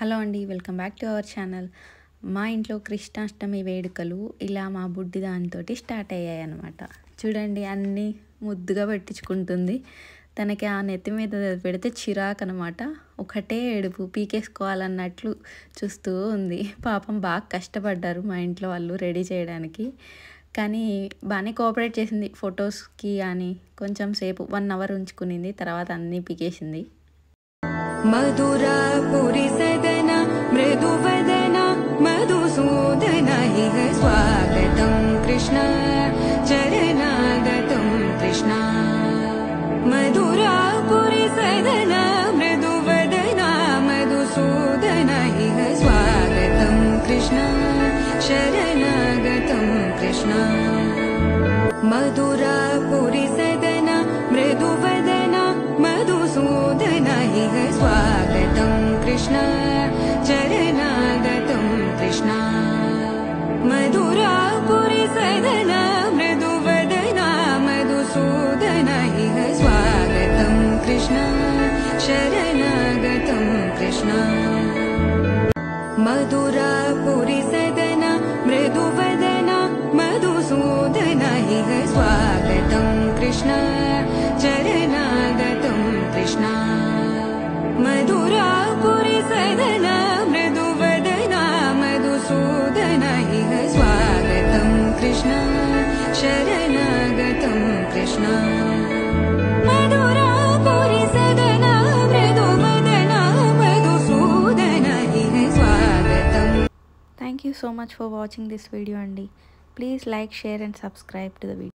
Hello అండి, welcome back to our channel. మా ఇంట్లో కృష్ణాష్టమి వేడుకలు ఇలా మా బుడ్డి దానితోటి స్టార్ట్ అయ్యాయి అన్నమాట. చూడండి, అన్నీ ముద్దుగా పెట్టించుకుంటుంది. తనకి ఆ నెత్తి మీద పెడితే చిరాకు అనమాట. ఒకటే ఏడుపు, పీకేసుకోవాలన్నట్లు చూస్తూ ఉంది. పాపం బాగా కష్టపడ్డారు మా ఇంట్లో వాళ్ళు రెడీ చేయడానికి. కానీ బాగానే కోఆపరేట్ చేసింది. ఫొటోస్కి కానీ కొంచెం సేపు 1 అవర్ ఉంచుకునింది. తర్వాత అన్నీ పీకేసింది. मधुरापुरी सदन मृदुवदन मधुसूदन इह स्वागतं कृष्ण चरणागतं कृष्ण मधुरापुरी सदन मृदुवदन मधुसूदन इह स्वागतं कृष्ण शरणागतं कृष्ण मधुरापुरी सदन मृदुवदन मधुसूदन इह स्वागतं कृष्ण चरणागतं कृष्ण मधुरापुरी सदन मृदुवदन मधुसूदन इह स्वागतं कृष्ण शरणागतं कृष्ण मधुरापुरी सदन मृदुवदन मधुसूदन इह स्वागतं कृष्ण चरणागतं कृष्ण मधुरापुरी सदन मृदुवदन मधुसूदन इह स्वागतं कृष्ण शरणागतं कृष्ण मधुरापुरी सदन मृदुवदन मधुसूदन इह स्वागतं. Thank you so much for watching this video, Andy. Please like, share and subscribe to the video.